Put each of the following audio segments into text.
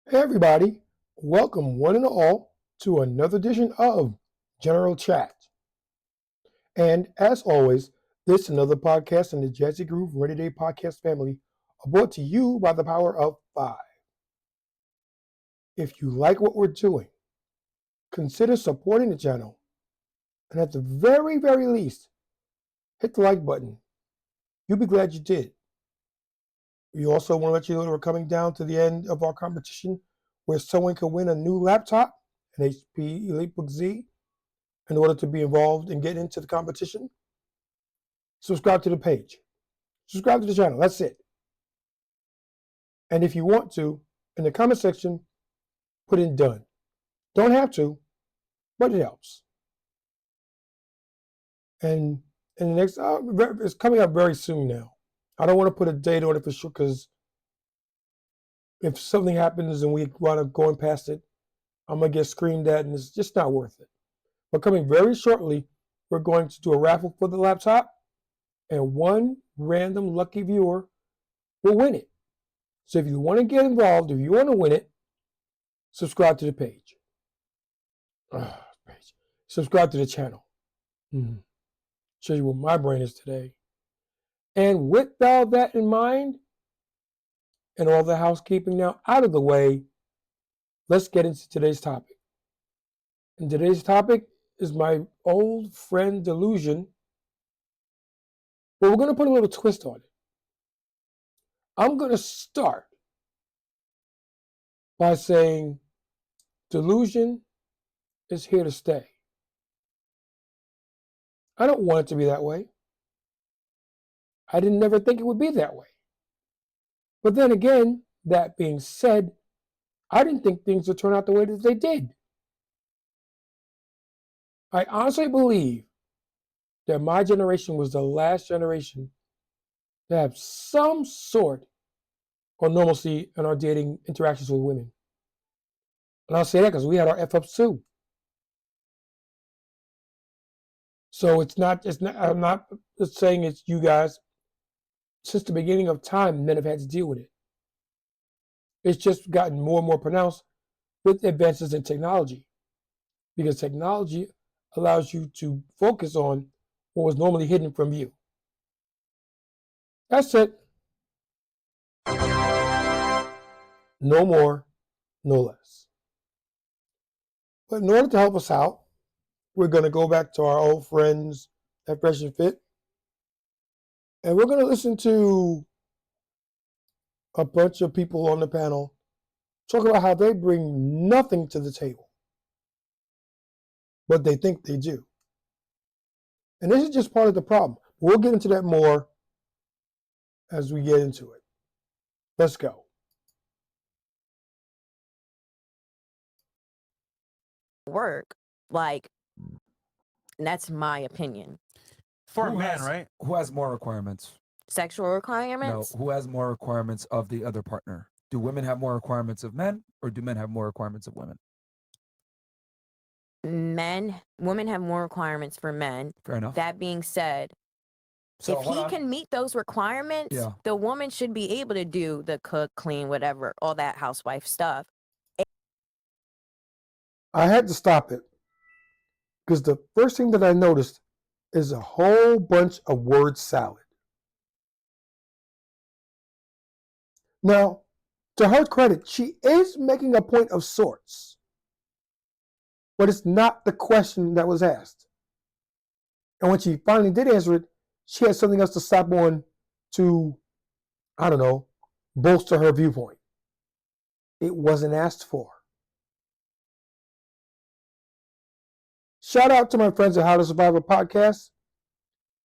Hey everybody, welcome one and all to another edition of General Chat. And as always, this and another podcast in the Jazzy Groove Rainy Day podcast family are brought to you by the power of 5. If you like what we're doing, consider supporting the channel. And at the very, very least, hit the like button. You'll be glad you did. We also want to let you know that we're coming down to the end of our competition where someone can win a new laptop, an HP EliteBook Z. In order to be involved and get into the competition, subscribe to the page. Subscribe to the channel. That's it. And if you want to, in the comment section, put in done. Don't have to, but it helps. And in the next, it's coming up very soon now. I don't want to put a date on it for sure because if something happens and we wind up going past it, I'm going to get screamed at and it's just not worth it. But coming very shortly, we're going to do a raffle for the laptop and one random lucky viewer will win it. So if you want to get involved, if you want to win it, subscribe to the page. Subscribe to the channel. Show you what my brain is today. And with all that in mind, and all the housekeeping now out of the way, let's get into today's topic. And today's topic is my old friend Delusion. But we're going to put a little twist on it. I'm going to start by saying delusion is here to stay. I don't want it to be that way. I didn't never think it would be that way. But then again, that being said, I didn't think things would turn out the way that they did. I honestly believe that my generation was the last generation to have some sort of normalcy in our dating interactions with women. And I'll say that because we had our F-ups too. So I'm not just saying it's you guys. Since the beginning of time, men have had to deal with it. It's just gotten more and more pronounced with advances in technology, because technology allows you to focus on what was normally hidden from you. That's it. No more, no less. But in order to help us out, we're going to go back to our old friends at Fresh and Fit, and we're going to listen to a bunch of people on the panel talk about how they bring nothing to the table, but they think they do. And this is just part of the problem. We'll get into that more as we get into it. Let's go. Work, like, and that's my opinion. For a man, right? Who has more requirements? Sexual requirements? No, who has more requirements of the other partner? Do women have more requirements of men, or do men have more requirements of women? Women have more requirements for men. Fair enough. That being said, So, if he can meet those requirements, Yeah. the woman should be able to do the cook, clean, whatever, all that housewife stuff. I had to stop it because the first thing that I noticed is a whole bunch of word salad. Now, to her credit, she is making a point of sorts, but it's not the question that was asked. And when she finally did answer it, she had something else to stop on to, I don't know, bolster her viewpoint. It wasn't asked for. Shout out to my friends at How to Survive a Podcast.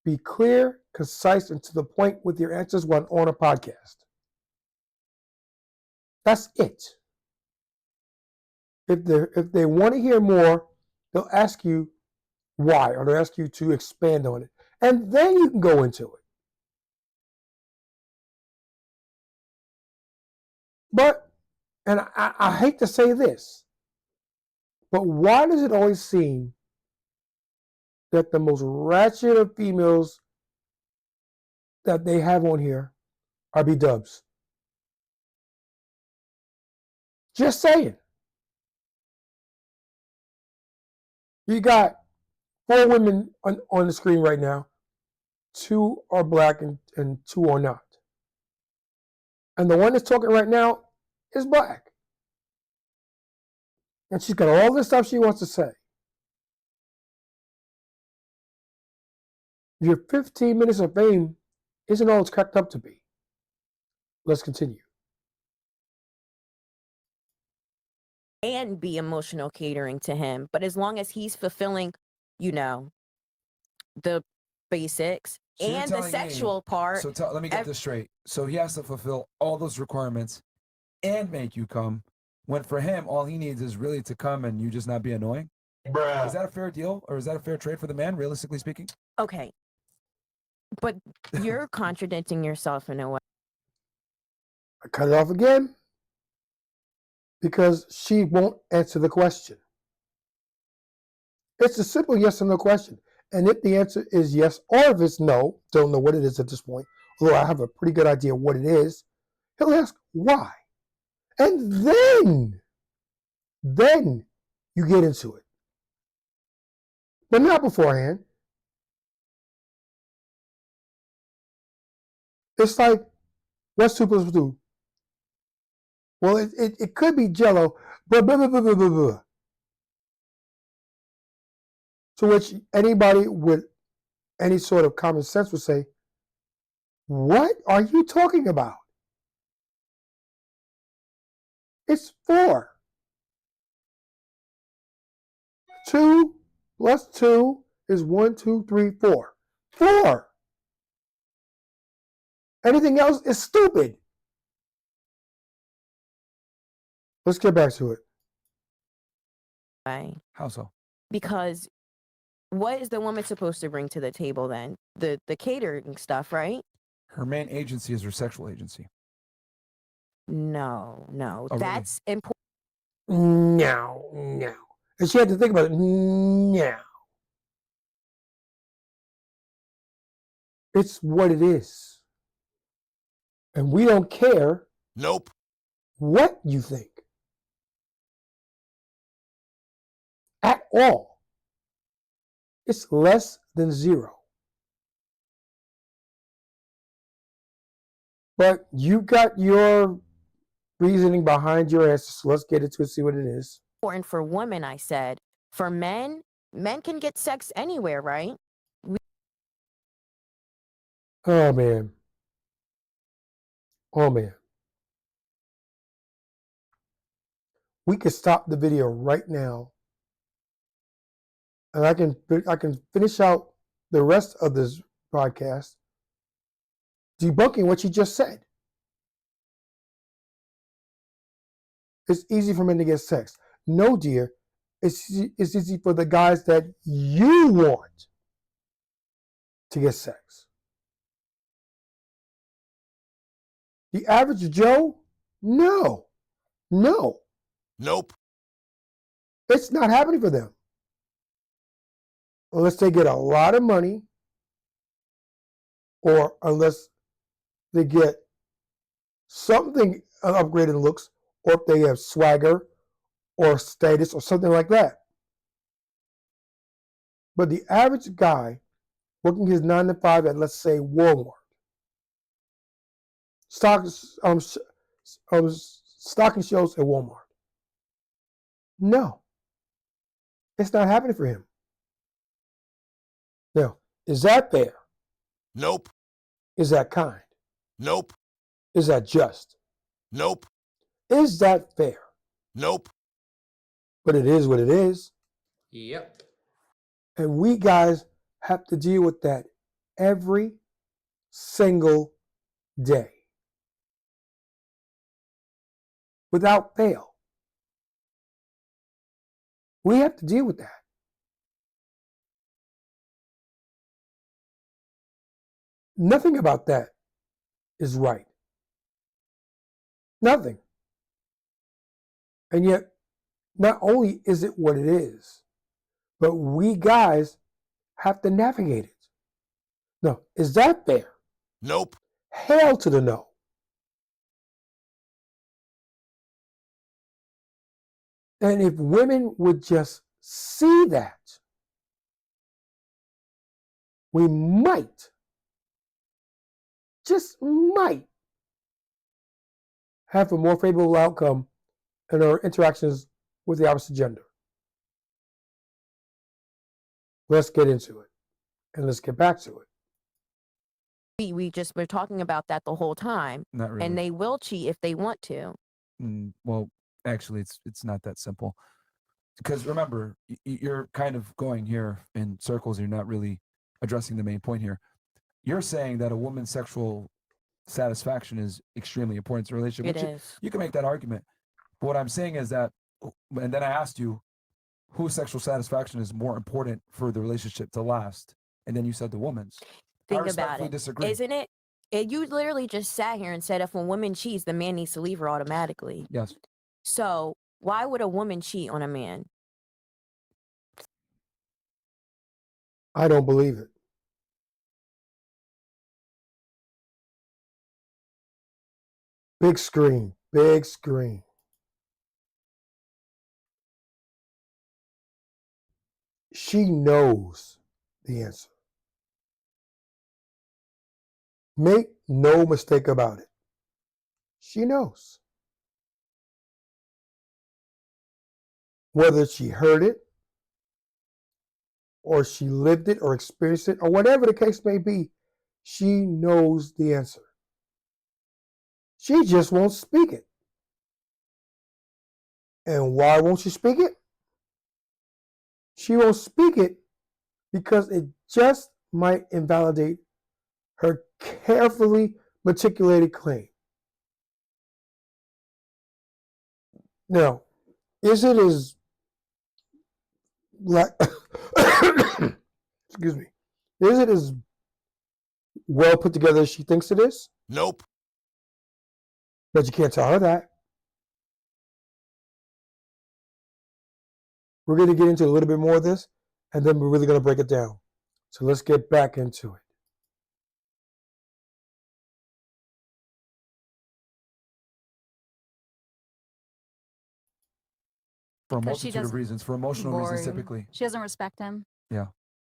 Be clear, concise, and to the point with your answers when on a podcast. That's it. If they want to hear more, they'll ask you why, or they'll ask you to expand on it. And then you can go into it. But, and I hate to say this, but why does it always seem that the most ratchet of females that they have on here are B-dubs? Just saying. You got 4 women on the screen right now. 2 are black and 2 are not. And the one that's talking right now is black. And she's got all this stuff she wants to say. Your 15 minutes of fame isn't all it's cracked up to be. Let's continue. And be emotional catering to him. But as long as he's fulfilling, the basics So you're and the telling me- sexual part. So let me get this straight. So he has to fulfill all those requirements and make you come, when for him, all he needs is really to come and you just not be annoying? Bruh. Is that a fair deal? Or is that a fair trade for the man, realistically speaking? Okay. But you're contradicting yourself in a way. I cut it off again because she won't answer the question. It's a simple yes or no question. And if the answer is yes, or if it's no, don't know what it is at this point, although I have a pretty good idea what it is, he'll ask why. And then you get into it. But not beforehand. It's like, what's 2 plus 2? Well, it could be Jello, but blah, blah, blah, blah, blah, blah. To which anybody with any sort of common sense would say, what are you talking about? It's 4. 2 plus 2 is 1, 2, 3, 4. 4. Anything else is stupid. Let's get back to it. Right? How so? Because what is the woman supposed to bring to the table then? The catering stuff, right? Her main agency is her sexual agency. No. Oh, really? That's important. No. And she had to think about it. No. It's what it is. And we don't care. Nope. What you think. At all. It's less than 0. But you got your reasoning behind your answer, so let's get into it, see what it is. Important for women, I said. For men can get sex anywhere, right? Oh, man. We could stop the video right now, and I can finish out the rest of this podcast debunking what you just said. It's easy for men to get sex. No, dear. It's easy for the guys that you want to get sex. The average Joe? No. Nope. It's not happening for them. Unless they get a lot of money, or unless they get something upgraded looks, or if they have swagger or status or something like that. But the average guy working his 9 to 5 at, let's say, Walmart, stocking shows at Walmart. No, it's not happening for him. Now, is that fair? Nope. Is that kind? Nope. Is that just? Nope. Is that fair? Nope. But it is what it is. Yep. And we guys have to deal with that every single day. Without fail. We have to deal with that. Nothing about that is right. Nothing. And yet, not only is it what it is, but we guys have to navigate it. No, is that fair? Nope. Hell to the no. And if women would just see that, we might, just might, have a more favorable outcome in our interactions with the opposite gender. Let's get into it, and let's get back to it. We're talking about that the whole time, Not really. and they will cheat if they want to. Well, actually, it's not that simple. Because remember, you're kind of going here in circles. You're not really addressing the main point here. You're saying that a woman's sexual satisfaction is extremely important to a relationship. It Which is. you can make that argument. But what I'm saying is that, and then I asked you, whose sexual satisfaction is more important for the relationship to last? And then you said the woman's. I Think about respectfully it. disagree. Isn't it? You literally just sat here and said if a woman cheats, the man needs to leave her automatically. Yes. So why would a woman cheat on a man? I don't believe it. Big screen, big screen. She knows the answer. Make no mistake about it. She knows. Whether she heard it, or she lived it, or experienced it, or whatever the case may be, she knows the answer. She just won't speak it. And why won't she speak it? She won't speak it because it just might invalidate her carefully meticulated claim. Now, is it as excuse me, is it as well put together as she thinks it is? Nope. But you can't tell her that. We're going to get into a little bit more of this, and then we're really going to break it down. So let's get back into it. For a Because she multitude of doesn't- reasons. For emotional reasons, Boring. typically. She doesn't respect him. Yeah.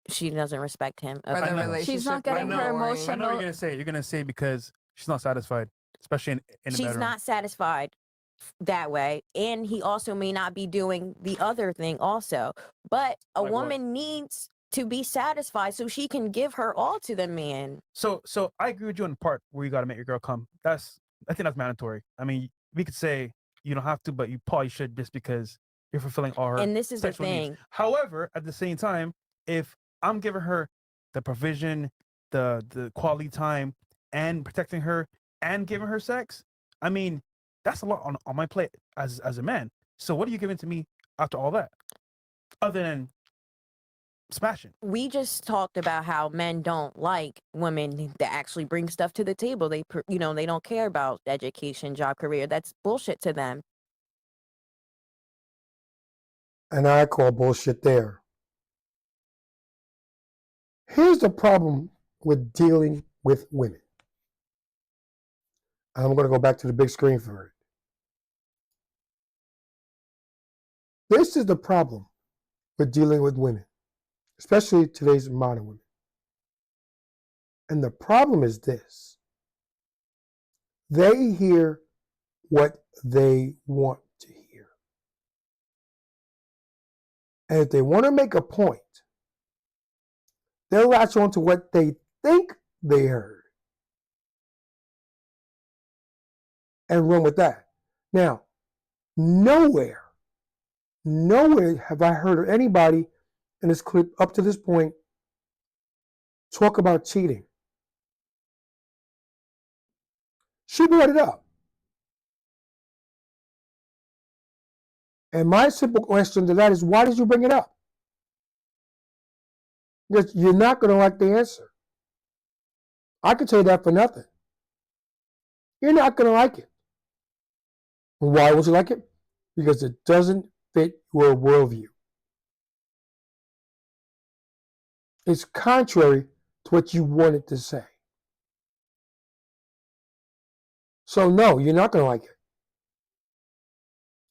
She doesn't respect him. Or the Okay. know. relationship. She's not I getting know- her I know what emotional. you're gonna say. You're gonna say because she's not satisfied, especially in the She's bedroom. not satisfied that way, and he also may not be doing the other thing also. But a Like what? woman needs to be satisfied so she can give her all to the man. So I agree with you on the part where you gotta make your girl come. I think that's mandatory. I mean, we could say you don't have to, but you probably should just because you're fulfilling all her And this is the sexual needs. thing. However, at the same time, if I'm giving her the provision, the quality time, and protecting her and giving her sex, I mean, that's a lot on my plate as a man. So what are you giving to me after all that? Other than smashing. We just talked about how men don't like women that actually bring stuff to the table. They don't care about education, job, career. That's bullshit to them. And I call bullshit there. Here's the problem with dealing with women. I'm going to go back to the big screen for it. This is the problem with dealing with women, especially today's modern women. And the problem is this. They hear what they want to hear. And if they want to make a point, they'll latch on to what they think they heard and run with that. Now, nowhere have I heard anybody in this clip up to this point talk about cheating. She brought it up. And my simple question to that is, why did you bring it up? Because you're not going to like the answer. I can tell you that for nothing. You're not going to like it. Why won't you like it? Because it doesn't fit your worldview. It's contrary to what you wanted to say. So no, you're not going to like it.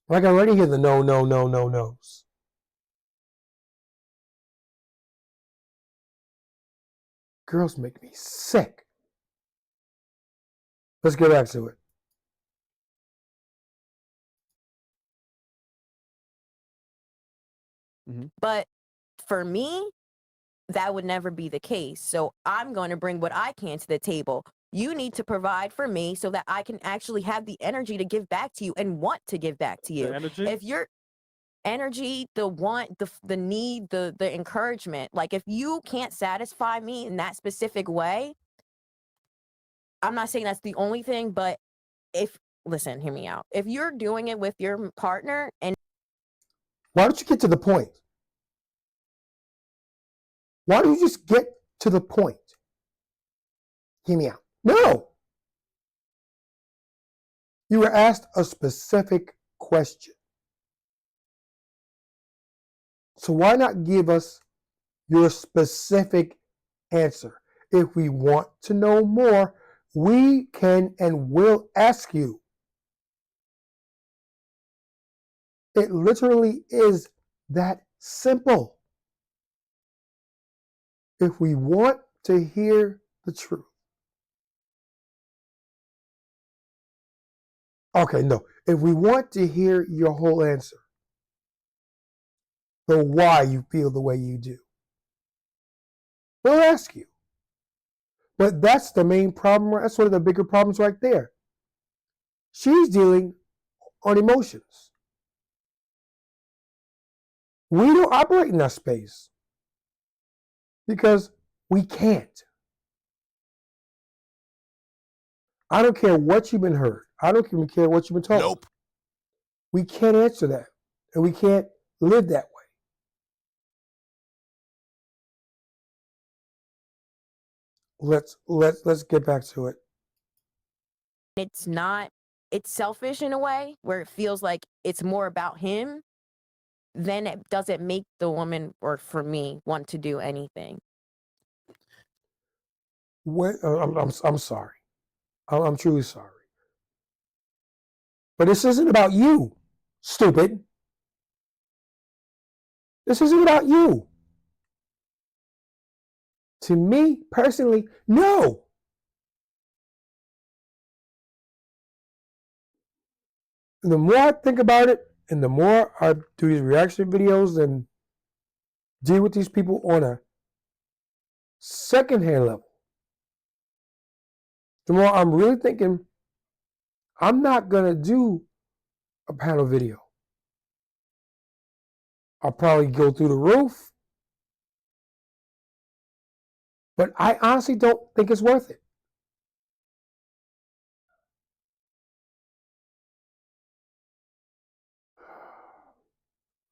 I can already hear the no, no, no, no, no's. Girls make me sick. Let's get back to it. But for me, that would never be the case. So I'm going to bring what I can to the table. You need to provide for me so that I can actually have the energy to give back to you and want to give back to you. The energy? If your energy, the want, the need, the encouragement, like if you can't satisfy me in that specific way, I'm not saying that's the only thing, but listen, hear me out. If you're doing it with your partner and Why don't you get to the point? Why don't you just get to the point? Hear me out. No! You were asked a specific question. So why not give us your specific answer? If we want to know more, we can and will ask you. It literally is that simple. If we want to hear the truth. Okay, no. If we want to hear your whole answer, the why you feel the way you do, we'll ask you. But that's the main problem. That's one of the bigger problems right there. She's dealing on emotions. We don't operate in that space because we can't. I don't care what you've been heard. I don't even care what you've been told. Nope. We can't answer that, and we can't live that way. Let's get back to it. it's selfish in a way where it feels like it's more about him, then it doesn't make the woman, or for me, want to do anything. I'm sorry. I'm truly sorry. But this isn't about you, stupid. This isn't about you. To me, personally, no. And the more I think about it, and the more I do these reaction videos and deal with these people on a secondhand level, the more I'm really thinking, I'm not going to do a panel video. I'll probably go through the roof. But I honestly don't think it's worth it.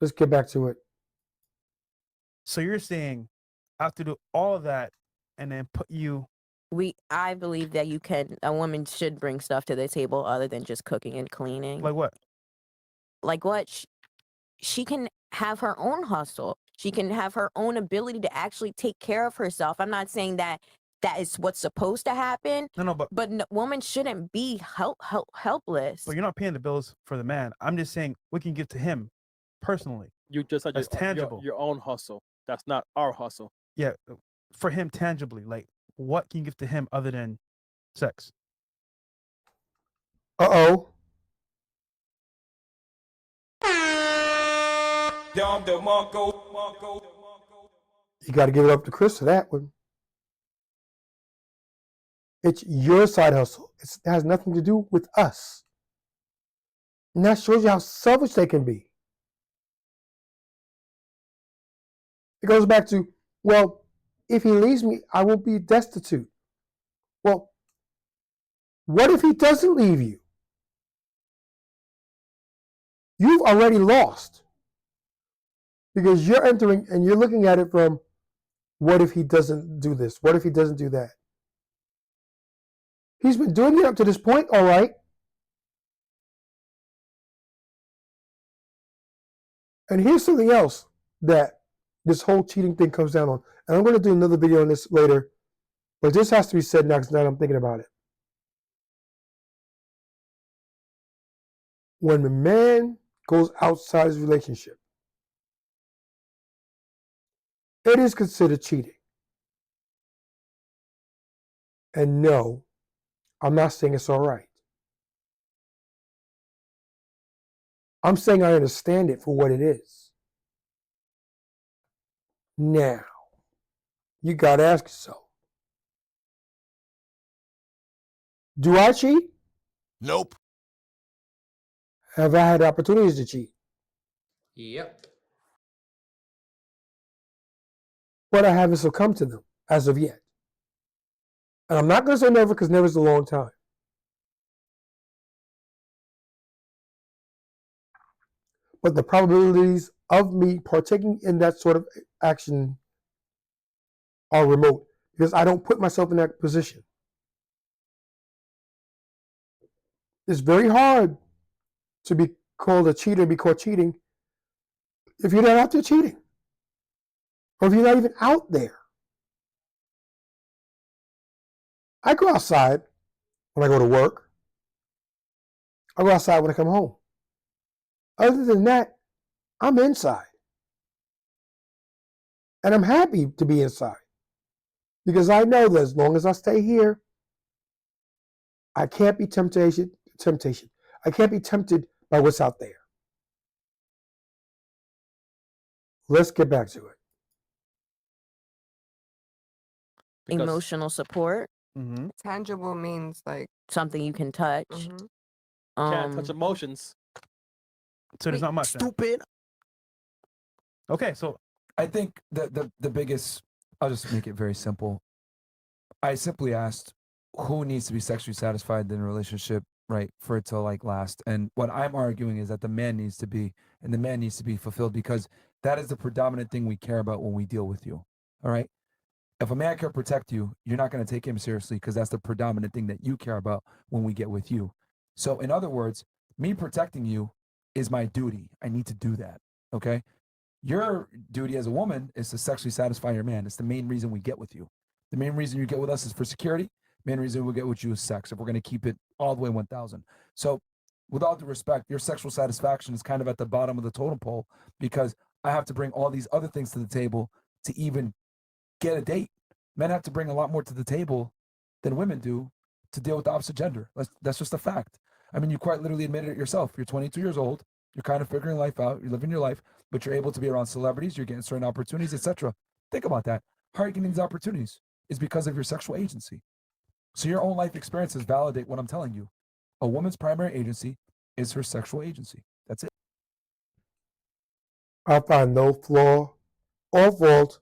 Let's get back to it. So you're saying I have to do all of that and then put you. I believe that a woman should bring stuff to the table other than just cooking and cleaning. Like what? Like what? She can have her own hustle. She can have her own ability to actually take care of herself. I'm not saying that is what's supposed to happen. No, but woman shouldn't be helpless. But you're not paying the bills for the man. I'm just saying we can give to him personally. You just said That's tangible. your own hustle. That's not our hustle. Yeah, for him tangibly. Like, what can you give to him other than sex? Uh-oh. You got to give it up to Chris for that one. It's your side hustle. It has nothing to do with us. And that shows you how selfish they can be. It goes back to, well, if he leaves me, I will be destitute. Well, what if he doesn't leave you? You've already lost. Because you're entering and you're looking at it from, what if he doesn't do this? What if he doesn't do that? He's been doing it up to this point, all right. And here's something else that this whole cheating thing comes down on. And I'm going to do another video on this later, but this has to be said now because now I'm thinking about it. When a man goes outside his relationship, it is considered cheating. And no, I'm not saying it's all right. I'm saying I understand it for what it is. Now, you got to ask yourself, do I cheat? Nope. Have I had opportunities to cheat? Yep. But I haven't succumbed to them as of yet. And I'm not going to say never because never is a long time. But the probabilities of me partaking in that sort of action are remote because I don't put myself in that position. It's very hard to be called a cheater, be caught cheating, if you're not out there cheating. Or if you're not even out there. I go outside when I go to work. I go outside when I come home. Other than that, I'm inside. And I'm happy to be inside. Because I know that as long as I stay here, I can't be temptation. I can't be tempted by what's out there. Let's get back to it. Because Emotional support, Mm-hmm. Tangible means like something you can touch. mhm. can't touch emotions. So there's not much. then. Stupid. Okay, so I think the biggest, I'll just make it very simple. I simply asked who needs to be sexually satisfied in a relationship, right, for it to like last. And what I'm arguing is that the man needs to be, and the man needs to be fulfilled because that is the predominant thing we care about when we deal with you. All right. If a man can protect you, you're not going to take him seriously because that's the predominant thing that you care about when we get with you. So, in other words, me protecting you is my duty. I need to do that. Okay. Your duty as a woman is to sexually satisfy your man. It's the main reason we get with you. The main reason you get with us is for security. Main reason we get with you is sex. If we're going to keep it all the way 1,000. So, with all due respect, your sexual satisfaction is kind of at the bottom of the totem pole because I have to bring all these other things to the table to even get a date. Men have to bring a lot more to the table than women do to deal with the opposite gender. That's just a fact. I mean, you quite literally admitted it yourself. You're 22 years old. You're kind of figuring life out. You're living your life, but you're able to be around celebrities. You're getting certain opportunities, etc. Think about that. How are you getting these opportunities? Is because of your sexual agency. So your own life experiences validate what I'm telling you. A woman's primary agency is her sexual agency. That's it. I find no flaw or fault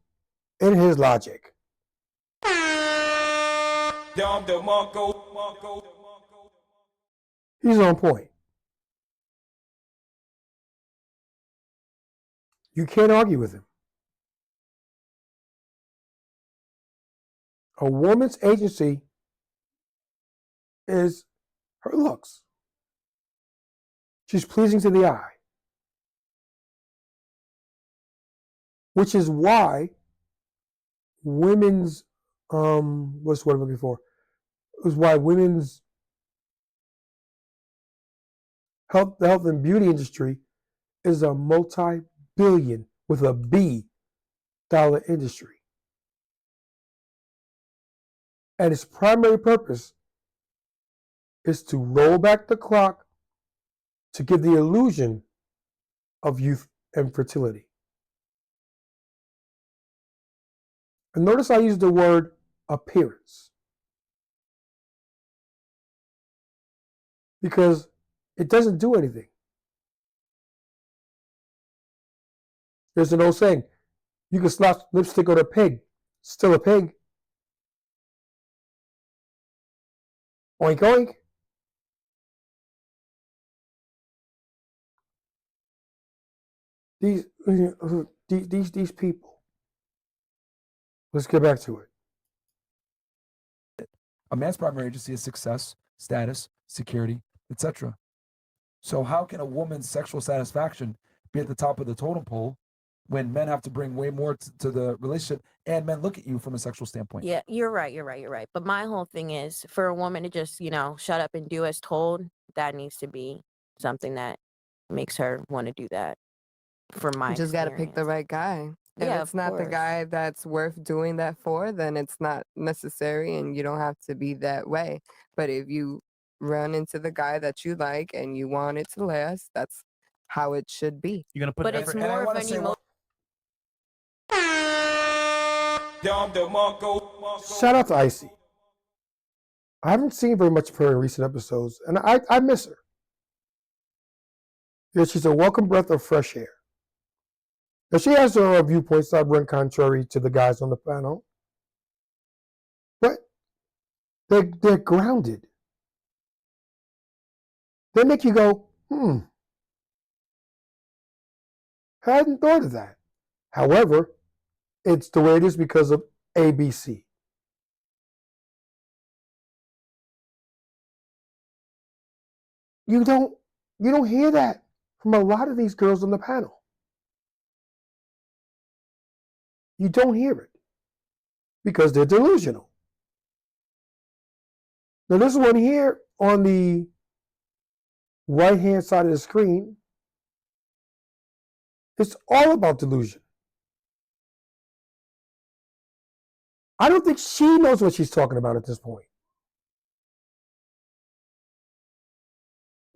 in his logic. He's on point. You can't argue with him. A woman's agency is her looks. She's pleasing to the eye. Which is why women's, what's the word I'm looking for? It was why women's the health and beauty industry is a multi-billion with a B dollar industry. And its primary purpose is to roll back the clock to give the illusion of youth and fertility. And notice I use the word appearance. Because it doesn't do anything. There's an old saying, you can slap lipstick on a pig, still a pig. Oink oink. These people. Let's get back to it. A man's primary agency is success, status, security, etc. So how can a woman's sexual satisfaction be at the top of the totem pole when men have to bring way more to the relationship and men look at you from a sexual standpoint? Yeah, you're right. But my whole thing is for a woman to just, shut up and do as told, that needs to be something that makes her want to do that. For my You just got to pick the experience. right guy. If Yeah, it's of not the course. guy that's worth doing that for, then it's not necessary and you don't have to be that way. But if you run into the guy that you like and you want it to last, that's how it should be. You're gonna put But effort. it's more of an Shout out to Icy. I haven't seen very much of her in recent episodes, and I miss her. Yeah, she's a welcome breath of fresh air. Now, she has her viewpoints that run contrary to the guys on the panel, but they're grounded. They make you go, I hadn't thought of that. However, it's the way it is because of ABC. You don't hear that from a lot of these girls on the panel. You don't hear it because they're delusional. Now, this one here on the right-hand side of the screen, it's all about delusion. I don't think she knows what she's talking about at this point.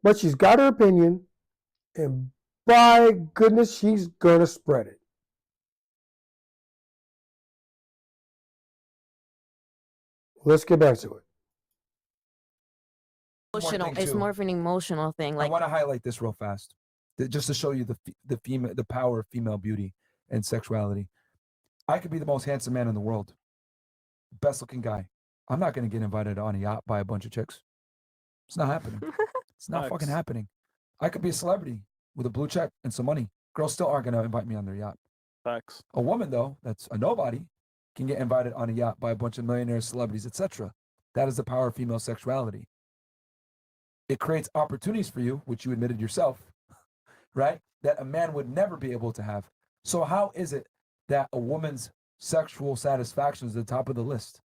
But she's got her opinion, and by goodness, she's going to spread it. Let's get back to it. Emotional. It's more of an emotional thing. I Like, want to highlight this real fast, just to show you the power of female beauty and sexuality. I could be the most handsome man in the world, best looking guy. I'm not going to get invited on a yacht by a bunch of chicks. It's not happening. It's not fucking happening. I could be a celebrity with a blue check and some money. Girls still aren't going to invite me on their yacht. Facts. A woman, though, that's a nobody, can get invited on a yacht by a bunch of millionaires, celebrities, etc. That is the power of female sexuality. It creates opportunities for you, which you admitted yourself, right? That a man would never be able to have. So how is it that a woman's sexual satisfaction is at the top of the list?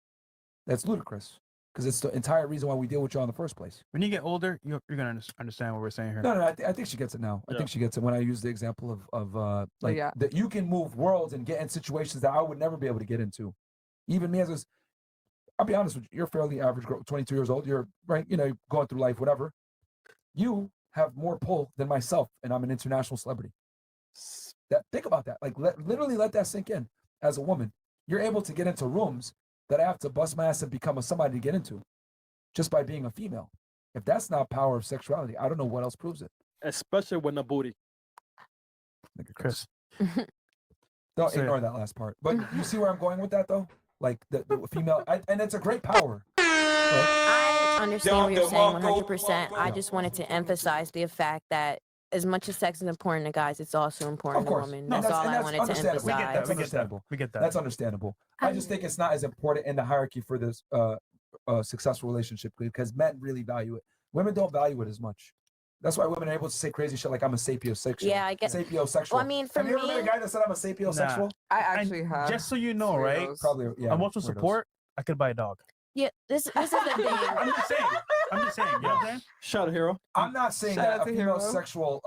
That's ludicrous, because it's the entire reason why we deal with you in the first place. When you get older, you're gonna understand what we're saying here. No, I think she gets it now. I think she gets it when I use the example of like that you can move worlds and get in situations that I would never be able to get into. Even me I'll be honest with you, you're fairly average girl, 22 years old. You're right, going through life, whatever. You have more pull than myself, and I'm an international celebrity. Think about that. Like, literally let that sink in. As a woman, you're able to get into rooms that I have to bust my ass and become somebody to get into, just by being a female. If that's not power of sexuality, I don't know what else proves it. Especially when the booty. Chris. Don't ignore that last part. But you see where I'm going with that, though? Like the female, and it's a great power. I understand what you're saying 100%. I just wanted to emphasize the fact that as much as sex is important to guys, it's also important to women. That's all I wanted to emphasize. We get that. That's understandable. I just think it's not as important in the hierarchy for this successful relationship, because men really value it. Women don't value it as much. That's why women are able to say crazy shit like I'm a sapiosexual. Yeah, I get. Sapiosexual. Well, I mean, for have you ever met a guy that said I'm a sapiosexual? Nah. I actually have. Just so you know, right? Probably. Yeah. Emotional support. I could buy a dog. Yeah, this is the thing. I'm just saying. You know what I'm saying? Shout out, hero. I'm not saying that female sexual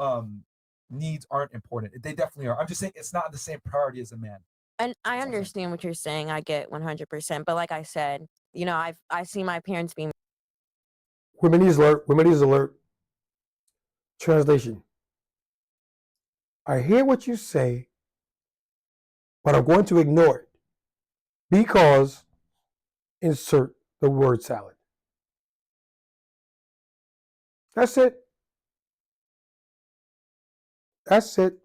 needs aren't important. They definitely are. I'm just saying it's not the same priority as a man. And I understand what you're saying. I get 100%. But like I said, I see my parents being. Women needs alert. Women needs alert. Translation. I hear what you say, but I'm going to ignore it because insert the word salad. That's it. That's it.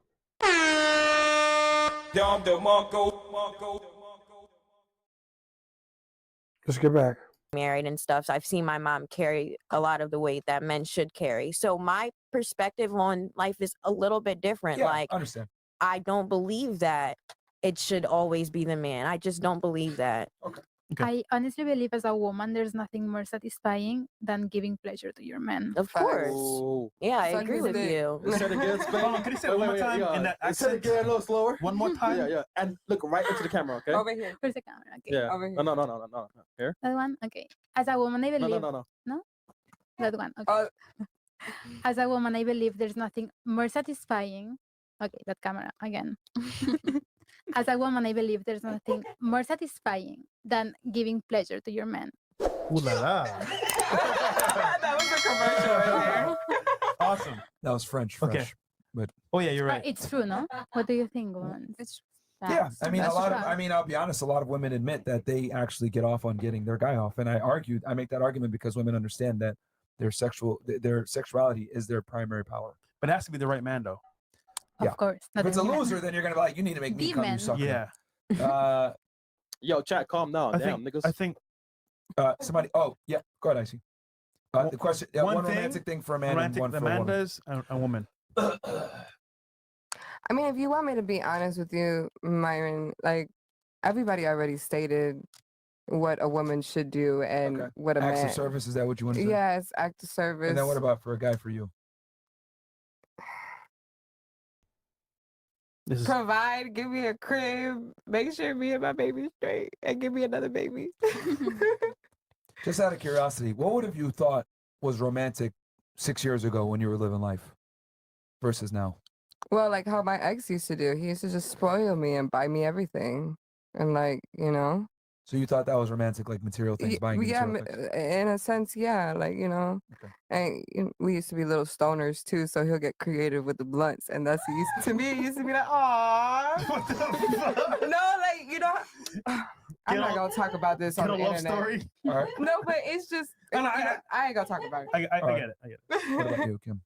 Let's get back. Married and stuff. So I've seen my mom carry a lot of the weight that men should carry. So my perspective on life is a little bit different. Yeah, like, I understand. I don't believe that it should always be the man. I just don't believe that. Okay. I honestly believe as a woman, there's nothing more satisfying than giving pleasure to your man. Of course. Oh. Yeah, I Suck agree his with dick. you. Say it again, Spain. Hold on, can you say it one more time in that Say it accent? again a little slower. One more time? Yeah. And look right into the camera, okay? Over here. Where's the camera? Okay. Yeah. Over here. No. Here? That one? Okay. As a woman, I believe. No. That one. Okay. As a woman, I believe there's nothing more satisfying. Okay, that camera again. As a woman, I believe there's nothing more satisfying than giving pleasure to your man. Ooh la la. That was a commercial right there. Awesome. That was French. Okay. Fresh. But Oh yeah, you're right. It's true, no? What do you think, woman? It's yeah, I mean, a That's lot of. right. I mean, I'll be honest. A lot of women admit that they actually get off on getting their guy off, and I make that argument because women understand that their sexuality is their primary power. But it has to be the right man though. Yeah. Of course. If it's a every man. loser, then you're gonna be like, you need to make me come, you Demon. sucker. Yeah. Yo, chat, calm down. I Damn, think niggas. I think Somebody. Oh, yeah. Go ahead, Icy. The question. One romantic thing for a man and romantic one the for a man woman. does a woman. I mean, if you want me to be honest with you, Myron, like everybody already stated what a woman should do and Okay. what a Acts man. of service. Is that what you want to say? Yes, act of service. And then what about for a guy for you? This is Provide, give me a crib, make sure me and my baby's straight, and give me another baby. Just out of curiosity, what would have you thought was romantic 6 years ago when you were living life versus now? Well, like how my ex used to do. He used to just spoil me and buy me everything. And like, you know. So you thought that was romantic, like material things, buying you Yeah, material things? in a sense, yeah. Like, you know. Okay. And we used to be little stoners too, so he'll get creative with the blunts. And that's to me, it used to be like, aww. what the fuck? No, like, you know. I'm not gonna talk about this on Get a the love internet. story. All right. No, but it's just, No, no, you know, I ain't gonna talk about it. I All right. get it. I get it. What about you, Kim?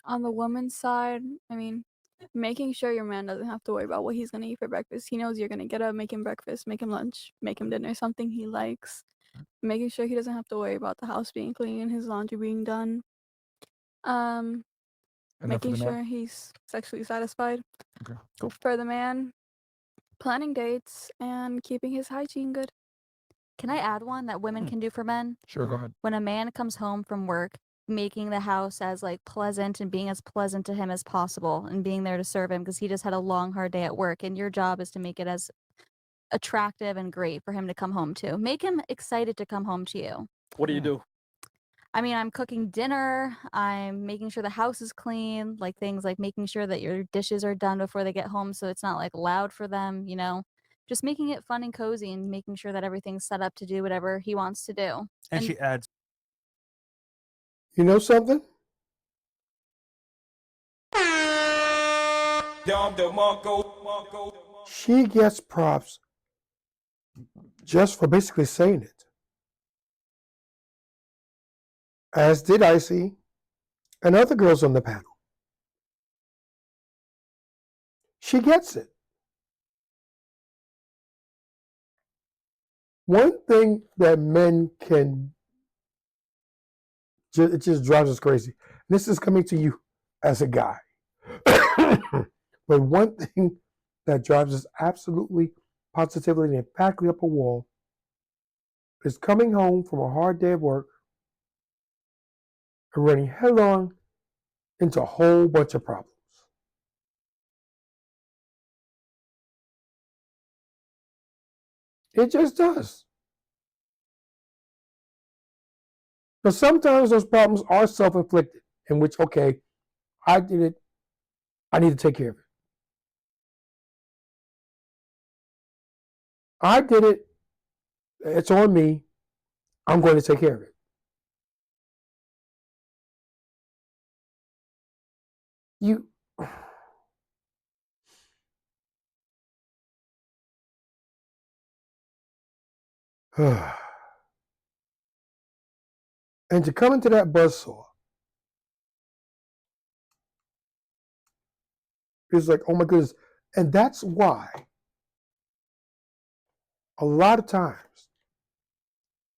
On the woman's side, I mean, making sure your man doesn't have to worry about what he's gonna eat for breakfast. He knows you're gonna get up, make him breakfast, make him lunch, make him dinner, something he likes. Making sure he doesn't have to worry about the house being clean, his laundry being done. Enough Making for the man? sure he's sexually satisfied. Okay. Cool. For the man, planning dates and keeping his hygiene good. Can I add one that women can do for men? Sure, go ahead. When a man comes home from work, making the house as like pleasant and being as pleasant to him as possible and being there to serve him because he just had a long, hard day at work. And your job is to make it as attractive and great for him to come home to. Make him excited to come home to you. What do you do? I mean, I'm cooking dinner. I'm making sure the house is clean, like things like making sure that your dishes are done before they get home so it's not like loud for them, you know. Just making it fun and cozy and making sure that everything's set up to do whatever he wants to do. And she adds, You know something? She gets props just for basically saying it. As did Icy and other girls on the panel. She gets it. One thing that men can, it just drives us crazy. This is coming to you as a guy. But one thing that drives us absolutely, positively, and emphatically up a wall is coming home from a hard day of work and running headlong into a whole bunch of problems. It just does. But sometimes those problems are self-inflicted, in which, okay, I did it, I need to take care of it. I did it, it's on me, I'm going to take care of it. You, and to come into that buzzsaw is like, oh my goodness. And that's why a lot of times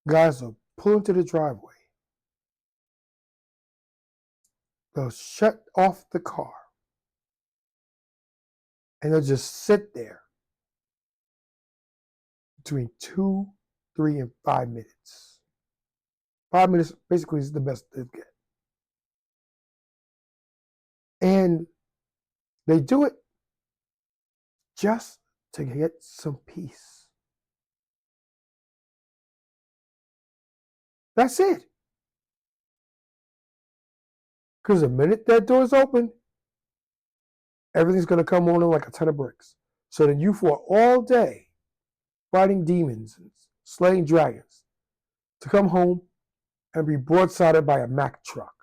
guys will pull into the driveway, they'll shut off the car, and they'll just sit there between 2, 3, and 5 minutes. 5 minutes basically is the best they get. And they do it just to get some peace. That's it. Because the minute that door is open, everything's going to come on like a ton of bricks. So then you fought all day fighting demons and slaying dragons to come home and be broadsided by a Mack truck.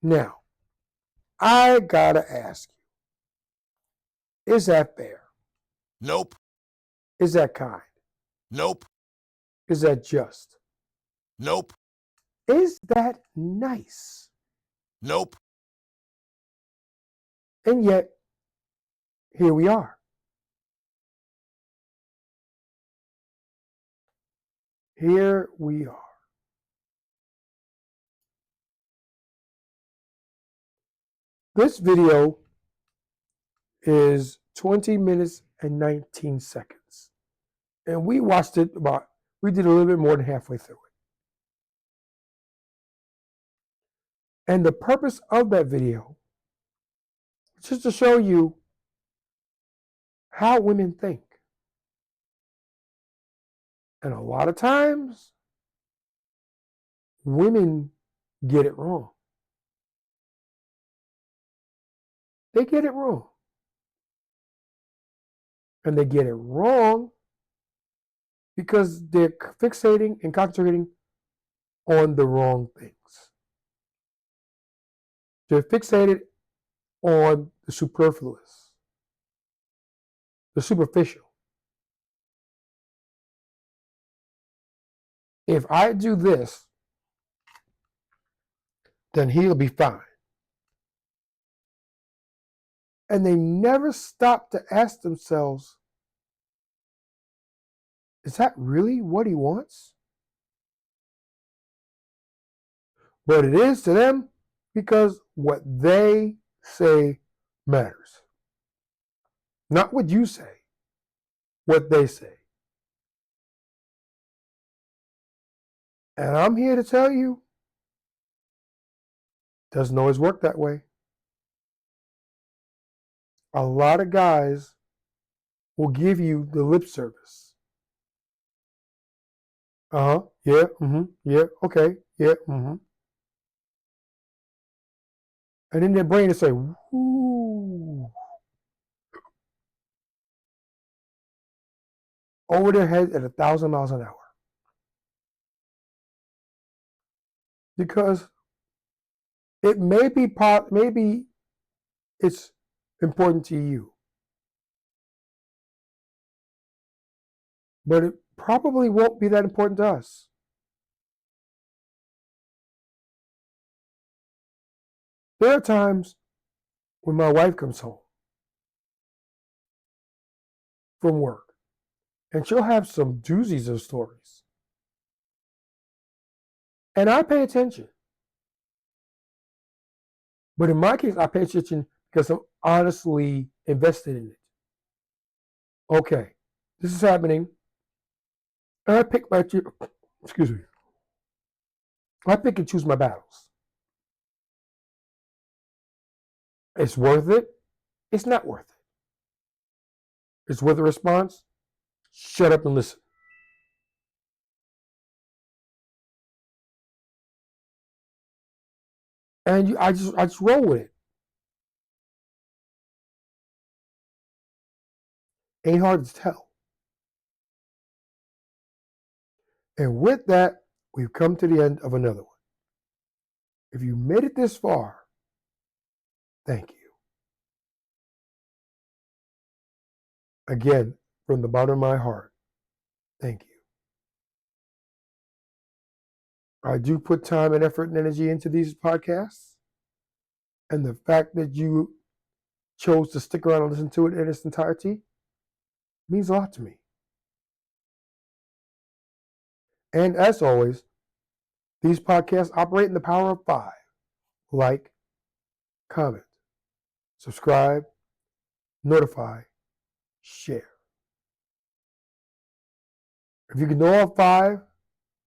Now, I gotta ask you, is that fair? Nope. Is that kind? Nope. Is that just? Nope. Is that nice? Nope. And yet, here we are. Here we are. This video is 20 minutes and 19 seconds. And we watched it we did a little bit more than halfway through it. And the purpose of that video is just to show you how women think. And a lot of times, women get it wrong. They get it wrong. And they get it wrong because they're fixating and concentrating on the wrong things. They're fixated on the superfluous, the superficial. If I do this, then he'll be fine. And they never stop to ask themselves, is that really what he wants? But it is to them because what they say matters. Not what you say, what they say. And I'm here to tell you, doesn't always work that way. A lot of guys will give you the lip service. Yeah, yeah, okay, yeah, And then their brain will say, woo, over their head at 1,000 miles an hour. Because it may be maybe it's important to you, but it probably won't be that important to us. There are times when my wife comes home from work and she'll have some doozies of stories. And I pay attention. But in my case, I pay attention because I'm honestly invested in it. Okay, this is happening. And I pick I pick and choose my battles. It's worth it. It's not worth it. It's worth a response. Shut up and listen. And I just roll with it. Ain't hard to tell. And with that, we've come to the end of another one. If you made it this far, thank you. Again, from the bottom of my heart, thank you. I do put time and effort and energy into these podcasts. And the fact that you chose to stick around and listen to it in its entirety means a lot to me. And as always, these podcasts operate in the power of 5. Like, comment, subscribe, notify, share. If you can do all 5,